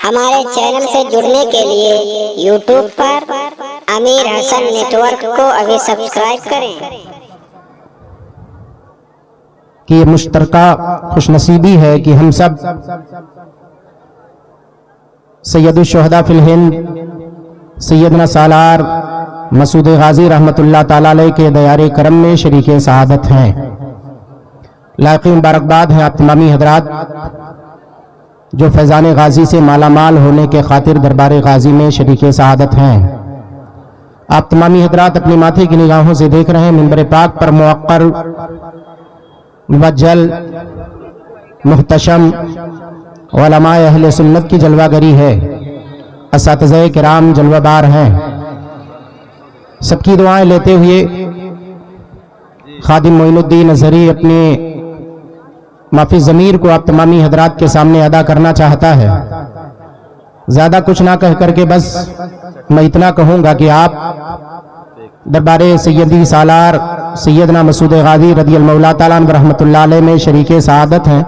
हमारे चैनल से जुड़ने के लिए YouTube पर अमीर हसन नेटवर्क को अभी सब्सक्राइब करें। कि ये मुश्तरका खुशनसीबी है कि हम सब सैयदुल शुहदा फिल हिंद सैयदना सालार मसूद गाजी रहमतुल्लाह ताला अलैह के दयारे करम में शरीके सआदत हैं। लायक़ मुबारकबाद हैं आप तमामी हजरात जो फैज़ान गाजी से मालामाल होने के खातिर दरबार गाजी में शरीके सआदत हैं। आप तमामी हजरात अपनी माथे की निगाहों से देख रहे हैं मिंबर पाक पर मुअक्कर मुबज्जल मुहतशम उलमाए अहले सुन्नत की जलवागरी है। असातिज़ाए किराम जलवाबार हैं। सबकी दुआएं लेते हुए खादिम मोइनुद्दीन अज़हरी अपने माफी ज़मीर को आप तमामी हजरात के सामने अदा करना चाहता है। ज़्यादा कुछ ना कह करके बस मैं इतना कहूँगा कि आप दरबारे सैयदी सालार सैयदना मसूद गाजी रज़ियल्लाहु मौला ताला अन्हु रहमतुल्लाह अलैह में शरीके सआदत हैं।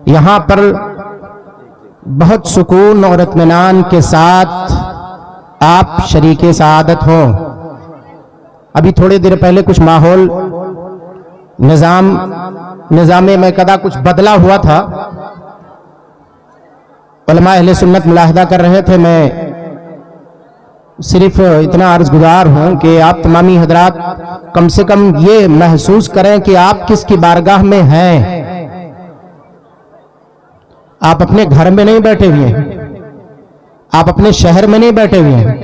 यहाँ पर बहुत सुकून और इत्मीनान के साथ आप शरीके सआदत हो। अभी थोड़ी देर पहले कुछ माहौल निज़ामे में कदा कुछ बदला हुआ था। उलमा अहले सुन्नत मुलाहिदा कर रहे थे। मैं सिर्फ इतना अर्ज़गुज़ार हूं कि आप तमामी हजरात कम से कम ये महसूस करें कि आप किसकी बारगाह में हैं। आप अपने घर में नहीं बैठे हुए हैं, आप अपने शहर में नहीं बैठे हुए हैं,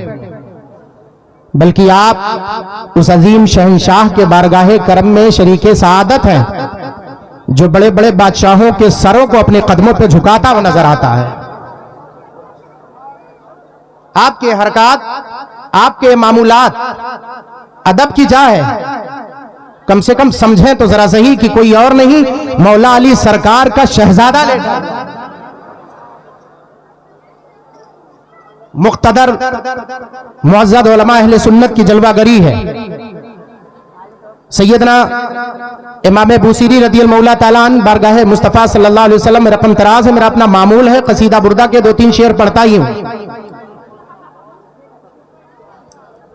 बल्कि आप उस अजीम शहंशाह के बारगाहे करम में शरीके सआदत हैं जो बड़े बड़े बादशाहों के सरों को अपने कदमों पर झुकाता हुआ नजर आता है। आपके हरकत, आपके मामूलात अदब की जा है। कम से कम समझें तो जरा सही कि कोई और नहीं, मौला अली सरकार का शहजादा लेटा मुख्तदर मुअज़्ज़ज़ उलमा अहले सुन्नत की जलवागरी है। सैयदना इमाम बूसीरी रज़ियल्लाहु मौला ताला अन्हु बारगाह मुस्तफ़ा सल्लल्लाहु अलैहि वसल्लम में रकम तराज है। मेरा अपना मामूल है कसीदा बुर्दा के 2-3 शेर पढ़ता ही हूं।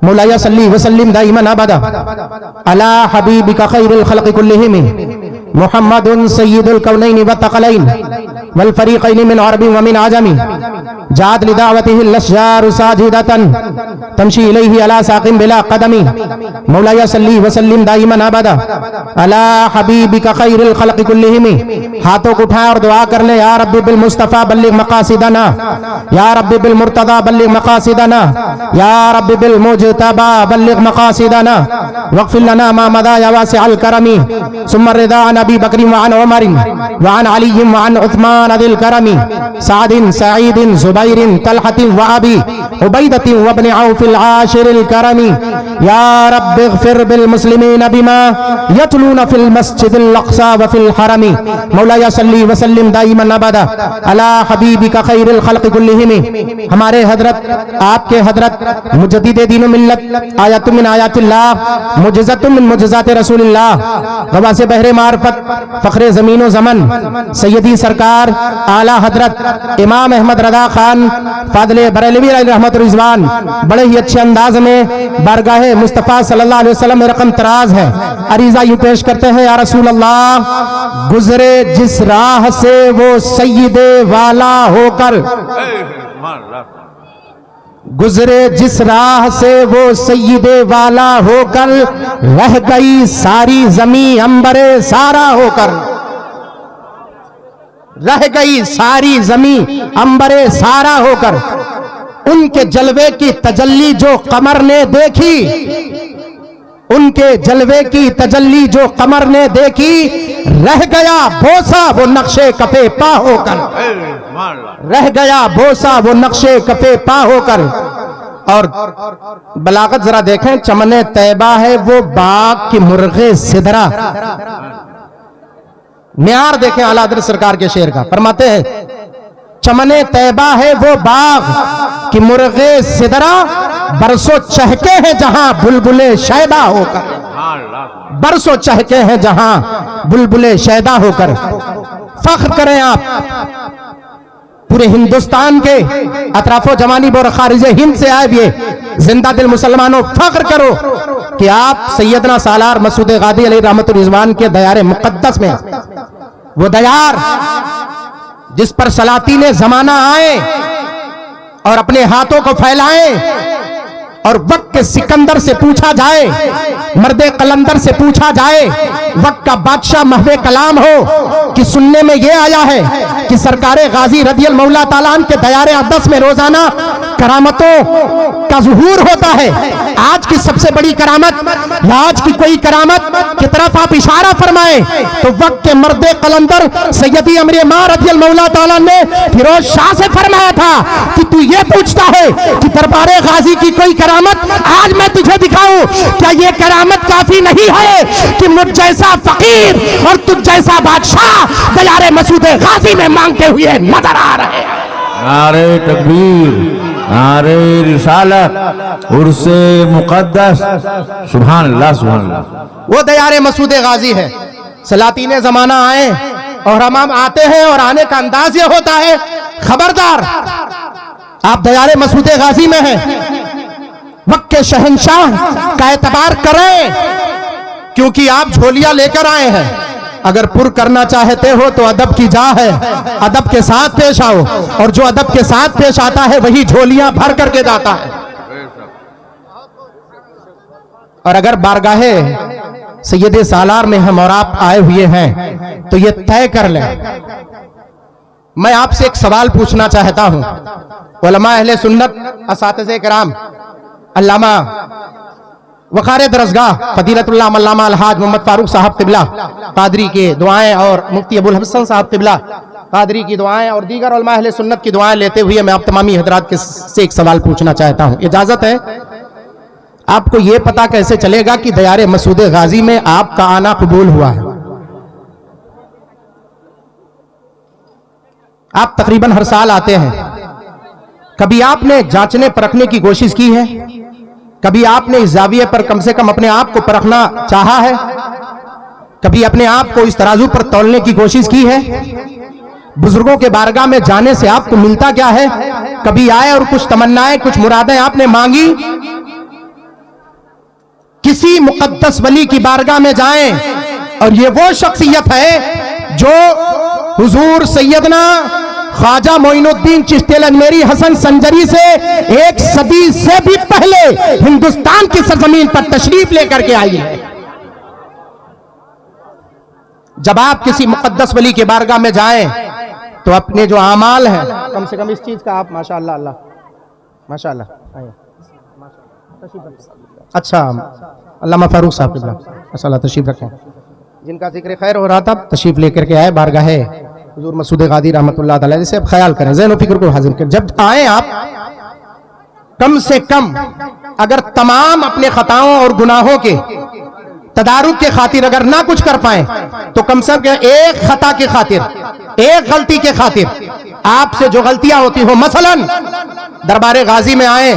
मौलाया सल्ली वसल्लिम दाइमन अबदा अला हबीबिका खैरुल खल्क़ि कुल्लिहिम मुहम्मदुन सय्यिदुल कौनैनि व तक़लैन वल फरीक़ैनि मिन अरबी व मिन आजमी जात लिदावतिहि लश्जार साजिदतन तमशी इलैहि अला साक़िम बिला क़दमी मौलाया सल्ली वसल्लिम दाइमन अबदा अला हबीबिका खैरुल खल्क़ि कुल्लिहिम। हाथों को उठाएं और दुआ कर ले, या रब्बी बिल मुस्तफ़ा बल्लिग़ मक़ासिदना, या रब्बी बिल मुर्तज़ा बल्लिग़ मक़ासिदना, या रब्बी बिल मुज्तबा बल्लिग़ मक़ासिदना वग़फ़िर लना मा मदा या वासिअल करमी सुम्मा रिदा अन अबी बकर व अन उमर व अन अली व अन उस्मान दिल करमी सादिन सईदिन ज़ुबैरिन तलहतिन व अबी उबैदतिन व इब्न औफ़िल आशिरिल करमी या रब्बि इग़फ़िर बिल मुस्लिमीन बिमा यतलून फिल मस्जिदिल अक़सा व फिल हरमी मौलाया सल्ली व सल्लिम दाइमन अबदा अला हबीबिका खैरुल खल्क़ि कुल्लिहिम। हमारे हजरत आपके हजरत मुजद्दिद दीन मिल्लत आयतुम मिन आयातिल्लाह मुजज़्ज़तुम मिन मुजज़्ज़ाति रसूलिल्लाह गवासे बहरे मारफत फ़ख्रे ज़मीन व ज़मन सैयदी सरकार आला हजरत इमाम अहमद रज़ा खान फाज़िले बरेलवी रहमत रिज़वान बड़े ही अच्छे अंदाज में बारगाहे मुस्तफ़ा सल्लल्लाहु अलैहि वसल्लम में रकम तराज है। अरीज़ा यूं पेश करते हैं, या रसूल अल्लाह गुजरे जिस राह से वो सय्यदे वाला होकर, गुजरे जिस राह से वो सय्यदे वाला होकर, रह गई सारी जमी अंबरे सारा होकर, रह गई सारी जमी अंबरे सारा होकर। उनके जलवे की तजल्ली जो कमर ने देखी, उनके जलवे की तजल्ली जो कमर ने देखी, रह गया बोसा वो नक्शे कफे पा होकर, रह गया बोसा वो नक्शे कफे पा होकर। और बलागत जरा देखें, चमने तैबा है वो बाग की मुर्गे सिदरा। म्यार देखें आला हज़रत सरकार के शेर का, फरमाते हैं चमने तैबा है वो बाग कि मुर्गे सिदरा, बरसों चहके हैं जहां बुलबुले शैदा होकर, बरसों चहके हैं जहां बुलबुले शैदा होकर। फख्र करें आप पूरे हिंदुस्तान के अतराफो जवानीब और खारिज हिंद से आए हुए जिंदा दिल मुसलमानों, फख्र करो कि आप सैयदना सालार मसूद गादी अलैहि रहमतुर रिजवान के दयार मुकद्दस में, वो दयार जिस पर सलातीने जमाना आए और अपने हाथों को फैलाएं और वक्त के सिकंदर से पूछा जाए, मर्दे कलंदर से पूछा जाए, वक्त का बादशाह महवे कलाम हो कि सुनने में यह आया है कि सरकारे गाजी रदियल मौला ताला के दयारे अक़दस में रोजाना करामतों का ज़ुहूर होता है। आज की सबसे बड़ी करामत, आज की कोई करामत की तरफ आप इशारा फरमाए तो वक्त के मर्दे कलंदर सैयदी अमरे मां रदियल मौला ताला ने फिरोज शाह से फरमाया था कि तू ये पूछता है कि दरबारे गाजी की कोई करामत आज मैं तुझे दिखाऊं, क्या ये करामत काफी नहीं है कि मुझ जैसा फकीर और तुझ जैसा बादशाह दयारे मसूद गाजी में मांगते हुए नजर आ रहे हैं। नारे तकबीर, नारे रिसालत, उर्से मुकद्दस, सुभान अल्लाह सुभान अल्लाह। वो दयारे मसूद गाजी है। सलातीने जमाना आए और हम आते हैं और आने का अंदाज ये होता है, खबरदार आप दयारे मसूद गाजी में हैं, वक्त के शहंशाह का एतबार करें, क्योंकि आप झोलियां लेकर आए हैं। अगर पुर करना चाहते हो तो अदब की जा है, अदब के साथ पेश आओ, और जो अदब के साथ पेश आता है वही झोलियां भर करके जाता है। और अगर बारगाहे सैयद सालार में हम और आप आए हुए हैं तो ये तय कर लें, मैं आपसे एक सवाल पूछना चाहता हूं। उलमा अहले सुन्नत असातिज़े किराम, अल्लामा वक़ार दरसगाह फदीलतुल्लाह अल्लामा अलहाज मोहम्मद फारूक साहब क़िबला कादरी के दुआएं और मुफ्ती अबुल हसन साहब क़िबला कादरी की दुआएं और दीगर उलमा अहले सुन्नत की दुआएं लेते हुए मैं आप तमामी हजरात से एक सवाल पूछना चाहता हूं, इजाजत है? आपको यह पता कैसे चलेगा कि दयारे मसूद गाजी में आपका आना कबूल हुआ है? आप तकरीबन हर साल आते हैं, कभी आपने जांचने परखने की कोशिश की है? कभी आपने इस जाविये पर कम से कम अपने आप को परखना चाहा है? कभी अपने आप को इस तराजू पर तौलने की कोशिश की है? बुजुर्गों के बारगाह में जाने से आपको मिलता क्या है? कभी आए और कुछ तमन्नाएं, कुछ मुरादें आपने मांगी? किसी मुकद्दस वली की बारगाह में जाएं और ये वो शख्सियत है जो हुजूर सैयदना ख्वाजा मोइनुद्दीन चिश्ती अजमेरी हसन संजरी से एक सदी से भी पहले हिंदुस्तान की सरजमीन पर तशरीफ लेकर के आई है। जब आप किसी मुकद्दस वली के बारगाह में जाएं तो अपने जो आमाल हैं, कम से कम इस चीज का आप माशाअल्लाह अल्लाह माशाअल्लाह, अच्छा अल्लामा फारूक साहब माशाअल्लाह तशरीफ रखें, जिनका जिक्र खैर हो रहा था, तशरीफ लेकर के आए बारगाह हुजूर मसूद गादी रहमतुल्लाह तआला अलैह से। अब ख्याल करें, ज़हन व फिक्र को हाजिर करें। जब आए आप, कम से कम अगर तमाम अपने खताओं और गुनाहों के तदारुक के खातिर अगर ना कुछ कर पाए तो कम से कम एक खता के खातिर, एक गलती के खातिर, आपसे जो गलतियां होती हो, मसलन दरबारे गाजी में आए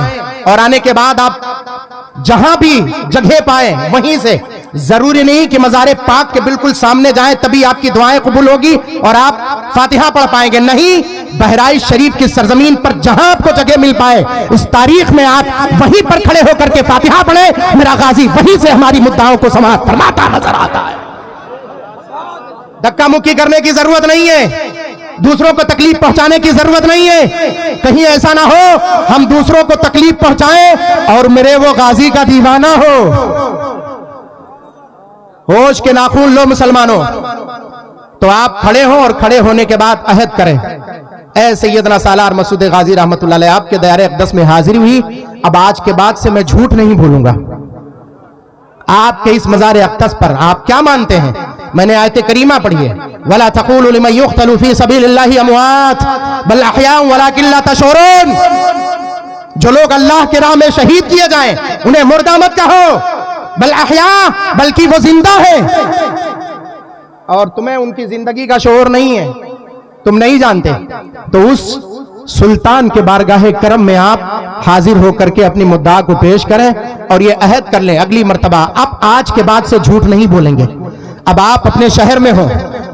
और आने के बाद आप जहां भी जगह पाए वहीं से, जरूरी नहीं कि मज़ारे पाक के बिल्कुल सामने जाएं तभी आपकी दुआएं कबूल होगी और आप फातिहा पढ़ पाएंगे, नहीं, बहराइच शरीफ की सरजमीन पर जहां आपको जगह मिल पाए इस तारीख में आप वहीं पर खड़े होकर के फातिहा पढ़े, मेरा गाजी वहीं से हमारी मुद्दाओं को समाप्त फरमाता नजर आता है। धक्का मुक्की करने की जरूरत नहीं है, दूसरों को तकलीफ पहुंचाने की जरूरत नहीं है। कहीं ऐसा ना हो हम दूसरों को तकलीफ पहुंचाएं और मेरे वो गाजी का दीवाना हो। होश के नाखून लो मुसलमानों। तो आप खड़े हो और खड़े होने के बाद अहद करें, ऐ सैयदना सालार मसूद गाजी रहमतुल्लाह अलैह आपके दायरे अक़दस में हाजिरी हुई, अब आज के बाद से मैं झूठ नहीं बोलूंगा। आपके इस मज़ार अक़दस पर आप क्या मानते हैं? मैंने आयत करीमा पढ़ी है, वला तक़ूलू लिमन युक़्तलू फ़ी सबीलिल्लाहि अमवात बल अहयाउन वलाकिन ला तशऊरून। जो लोग अल्लाह के राह में शहीद किए जाएं उन्हें मुर्दा मत कहो, बल अहया, बल्कि वो जिंदा है और तुम्हें उनकी जिंदगी का शऊर नहीं है, तुम नहीं जानते। तो उस सुल्तान के बारगाहे करम में आप हाजिर होकर के अपनी मुद्दा को पेश करें और ये अहद कर लें अगली मर्तबा अब आज के बाद से झूठ नहीं बोलेंगे। अब आप अपने शहर में हो,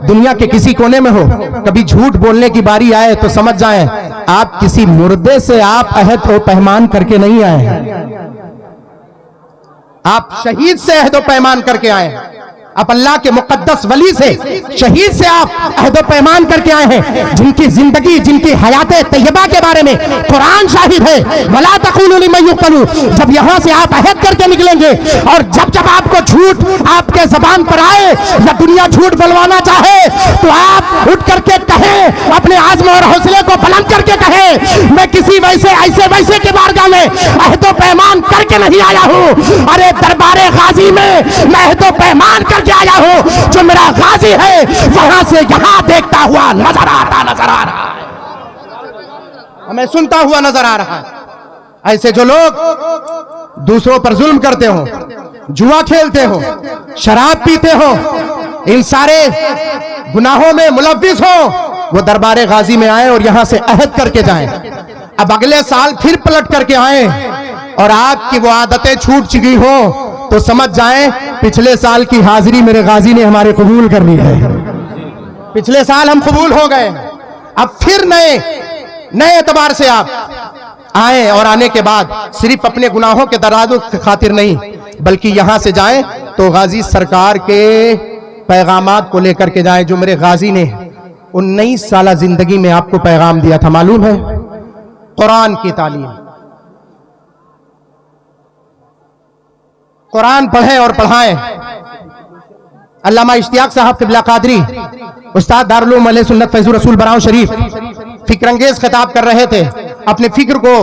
दुनिया के किसी कोने में हो, कभी झूठ बोलने की बारी आए तो समझ जाएं आप किसी मुर्दे से आप अहद व पैमान करके नहीं आए हैं, आप शहीद से अहद व पैमान करके आए हैं। आप अल्लाह के मुकद्दस वली से, शहीद से आप अहद व पैमान करके आए हैं, जिनकी जिंदगी, जिनकी हयात तैयबा के बारे में कुरान शाहिद है, वला तक़ूलू लिमन युक़तलू। जब यहां से आप अहद करके निकलेंगे और जब जब आपको झूठ आपके जबान पर आए या दुनिया झूठ बोलवाना चाहे तो आप उठ करके कहें, अपने आज़्म और हौसले को बुलंद करके कहें, मैं किसी वैसे ऐसे वैसे के बारगाह में अहद व पैमान करके नहीं आया हूं। अरे दरबारे गाजी में मैं अहद व पैमान करके आया हूं, जो मेरा गाजी है वहां से यहां देखता हुआ नजर आ रहा है, हमें सुनता हुआ नजर आ रहा है। ऐसे जो लोग दूसरों पर जुल्म करते हो, जुआ खेलते हो, शराब पीते हो, इन सारे गुनाहों में मुलव्विस हो, वो दरबारे गाजी में आए और यहां से अहद करके जाएं। अब अगले साल फिर पलट करके आए और आपकी वो आदतें छूट चुकी हो तो समझ जाएं पिछले साल की हाजिरी मेरे गाजी ने हमारे कबूल कर ली है, पिछले साल हम कबूल हो गए। अब फिर नए एतबार से आप आए और आने के बाद सिर्फ अपने गुनाहों के दराजों की खातिर नहीं, बल्कि यहां से जाएं तो गाजी सरकार के पैगामात को लेकर के जाएं, जो मेरे गाजी ने 19 साल जिंदगी में आपको पैगाम दिया था, मालूम है? कुरान की तालीम, कुरान पढ़ें और पढ़ाएं। अल्लामा इश्तियाक साहब क़िबला क़ादरी, उस्ताद दारुल उलूम अहले सुन्नत फैज़ुर रसूल बराऊं शरीफ, फिक्रंगेज खिताब कर रहे थे, अपने फिक्र को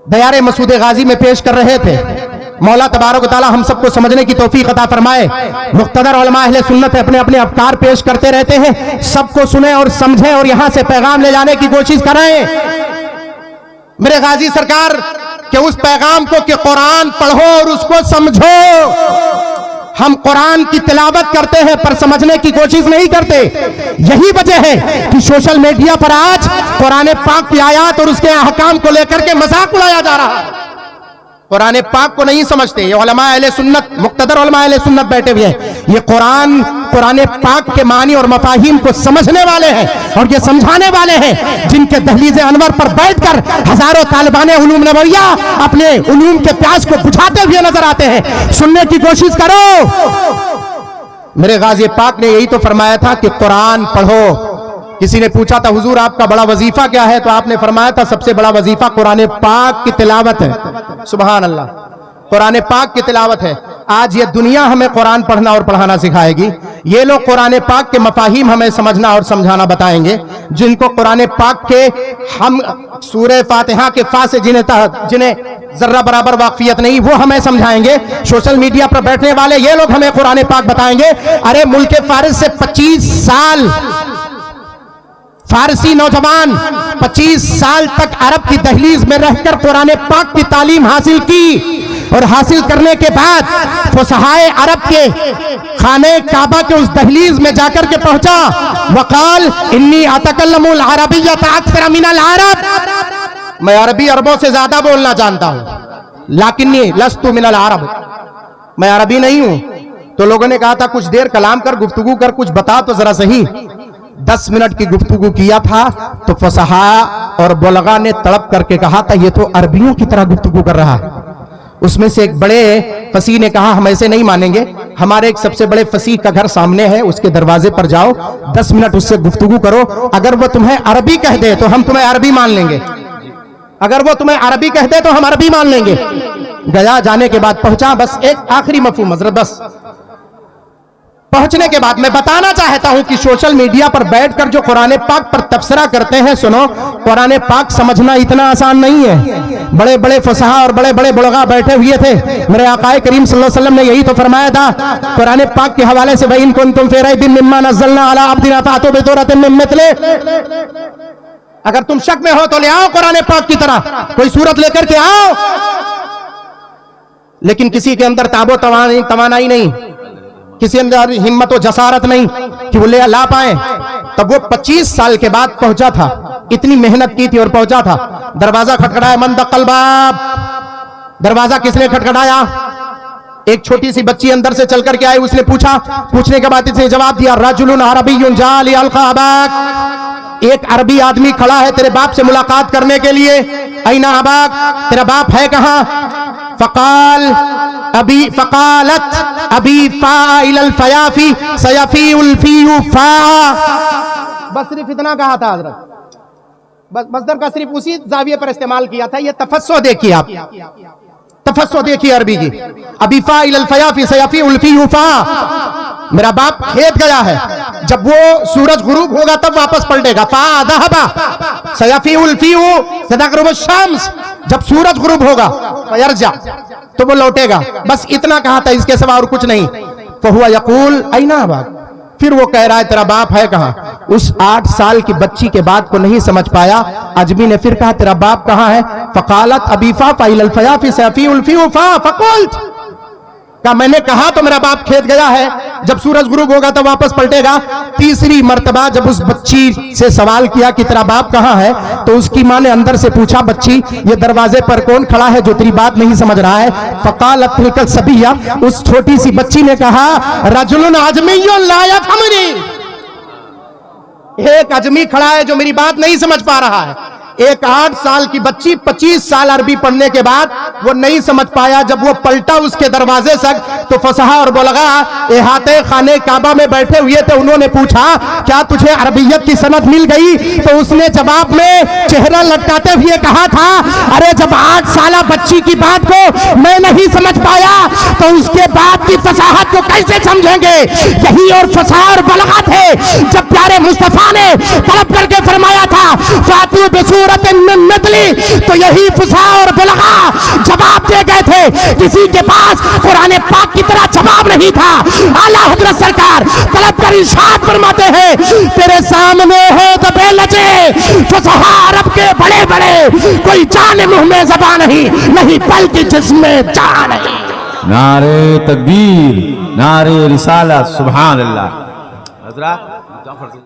दयारे मसूद गाजी में पेश कर रहे थे। मौला तबारक व तआला हम सबको समझने की तौफीक अता फरमाए। मुक़्तदर उलमा अहले सुन्नत अपने अपने अफ़कार पेश करते रहते हैं, सबको सुने और समझें और यहां से पैगाम ले जाने की कोशिश करें। मेरे गाजी सरकार कि उस पैगाम को कि कुरान पढ़ो और उसको समझो। हम कुरान की तिलावत करते हैं पर समझने की कोशिश नहीं करते। यही वजह है कि सोशल मीडिया पर आज कुरान पाक की आयत और उसके अहकाम को लेकर के मजाक उड़ाया जा रहा है। कुरान पाक को नहीं समझते। ये उलमा अहले सुन्नत, मुक़्तदर उलमा अहले सुन्नत बैठे हुए हैं, ये कुरान पाक के मानी और मफाहिम को समझने वाले हैं और ये समझाने वाले हैं, जिनके दहलीज़े अनवर पर बैठकर हजारों तालिबाने उलूम नबविया अपने उलूम के प्यास को बुझाते हुए नजर आते हैं। सुनने की कोशिश करो। मेरे गाज़ी पाक ने यही तो फरमाया था कि कुरान पढ़ो। किसी ने पूछा था हुजूर आपका बड़ा वजीफा क्या है, तो आपने फरमाया था सबसे बड़ा वजीफा कुरान पाक की तिलावत है। सुभान अल्लाह, कुरान पाक की तिलावत है। आज ये दुनिया हमें कुरान पढ़ना और पढ़ाना सिखाएगी। ये लोग कुरान पाक के मफाहिम हमें समझना और समझाना बताएंगे, जिनको कुरान पाक के हम सूरह फातिहा के फा से जिन्हें जर्रा बराबर वाकफियत नहीं, वो हमें समझाएंगे। सोशल मीडिया पर बैठने वाले ये लोग हमें कुरान पाक बताएंगे। अरे मुल्क फारिस से 25 साल फारसी नौजवान 25 साल तक अरब की दहलीज में रहकर कुरान पाक की तालीम हासिल की और हासिल करने के बाद फुसहाए अरब के खाने काबा के उस दहलीज में जाकर के पहुंचा। वकाल इन्नी अतकल्लमुल अरबिय्यत अक्सर मिनल अरब, मैं अरबी अरबों से ज्यादा बोलना जानता हूं, लाकिन्नी लस्तु मिनल अरब, मैं अरबी नहीं हूं। तो लोगों ने कहा था कुछ देर कलाम कर, गुफ्तगू कर, कुछ बता तो जरा सही। 10 मिनट की गुफ्तगू किया था तो फसहा और बुलगा ने तड़प करके कहा था ये तो अरबियों की तरह गुफ्तगू कर रहा है। उसमें से एक बड़े फसीह ने कहा हम ऐसे नहीं मानेंगे, हमारे एक सबसे बड़े फसीह का घर सामने है, उसके दरवाजे पर जाओ, 10 मिनट उससे गुफ्तगू करो, अगर वो तुम्हें अरबी कह दे तो हम तुम्हें अरबी मान लेंगे, अगर वो तुम्हें अरबी कह दे तो हम अरबी मान लेंगे। गया, जाने के बाद पहुंचा, बस एक आखिरी मफहूम हजरत, बस पहुंचने के बाद मैं बताना चाहता हूं कि सोशल मीडिया पर बैठकर जो कुरान पाक पर तबसरा करते हैं, सुनो, कुरान पाक समझना इतना आसान नहीं है। बड़े बड़े फसहा और बड़े बड़े बुलगा बैठे हुए थे। मेरे आकाए करीम सल्लल्लाहु अलैहि वसल्लम ने यही तो फरमाया था कुरान पाक के हवाले से, वइन कुंतुम फी रैबिन मिम्मा नज़्ज़लना अला अब्दिना फ़अतू बिसूरतिन मिन मिथलिही, अगर तुम शक में हो तो ले आओ कुरान पाक की तरह कोई सूरत लेकर के आओ। लेकिन किसी के अंदर ताबो तवानाई नहीं, किसी अंदर हिम्मत और जसारत नहीं कि वो ले ला पाए। तब वो 25 साल के बाद पहुंचा था, इतनी मेहनत की थी और पहुंचा था। दरवाजा खटखटाया, मन दक्कल बाब, दरवाजा किसने खटखटाया? एक छोटी सी बच्ची अंदर से चल करके आई, उसने पूछा, पूछने के बाद इसने जवाब दिया, रजुलुन अरबियुन जा लियल्का अबाक, एक अरबी आदमी खड़ा है तेरे बाप से मुलाकात करने के लिए। ऐना अबाक, तेरा बाप है कहां? फकाल अबी, फकालत अबी फा इलल फयाफी सयफी उल फीउ फा। बस सिर्फ इतना कहा था हजरत, बस मस्दर का सिर्फ उसी जाविये पर इस्तेमाल किया था। ये तफस्सो देखिए आप, तफस्सो देखिए अरबी की। अबी फा इलल फयाफी सयफी उल फीउ फा, मेरा बाप खेत गया है, जब वो सूरज गुरूब होगा तब वापस पलटेगा। फा दहबा सयफी उल फीउ सदगरुब शम्स, जब सूरज गुरूब होगा फयरजा, तो वो लौटेगा। बस इतना कहा था, इसके सिवा और कुछ नहीं। तो हुआ यकूल ऐना अबाक, फिर वो कह रहा है तेरा बाप है कहां? उस 8 साल की बच्ची के बात को नहीं समझ पाया अजमी ने, फिर कहा तेरा बाप कहां है? फकालत अबीफा फाइल फयाफी सफी उल्फी उफा फकुल्त, का मैंने कहा तो मेरा बाप खेत गया है, जब सूरज गुरूब होगा तब वापस पलटेगा। तीसरी मर्तबा जब उस बच्ची से सवाल किया कि तेरा बाप कहां है, तो उसकी मां ने अंदर से पूछा, बच्ची ये दरवाजे पर कौन खड़ा है जो तेरी बात नहीं समझ रहा है? फकालत तिलकल सबिया, उस छोटी सी बच्ची ने कहा, रजुलुन अजमियुन ला यफहमुनी, एक अजमी खड़ा है जो मेरी बात नहीं समझ पा रहा है। एक 8 साल की बच्ची 25 साल अरबी पढ़ने के बाद वो नहीं समझ पाया। जब वो पलटा उसके दरवाजे तक तो फसहा और बोलगा एहाते खाने काबा में बैठे हुए थे, उन्होंने पूछा क्या तुझे अरबियत की सनद मिल गई? तो उसने जवाब में चेहरा लटकाते हुए कहा था, अरे जब 8 साल बच्ची की बात को मैं नहीं समझ पाया तो उसके बाद की फसाहत को कैसे समझेंगे? यही और फसाह और बलगत है जब प्यारे मुस्तफा ने तलब करके फरमाया था फातू बेसूरत नदली, तो यही फसाह और बलगा जवाब दे गए थे। किसी के पास कुरान पाक की तरह जवाब नहीं था। आला हजरत सरकार तलब कर इरशाद फरमाते हैं, तेरे सामने है तो बेलजे फसाह अरब के बड़े बड़े, कोई जाने मुंह में ज़बान नहीं बल्कि जिसमें जान है। नारे तकबीर, नारे रिसालत, सुभान अल्लाह। हजरत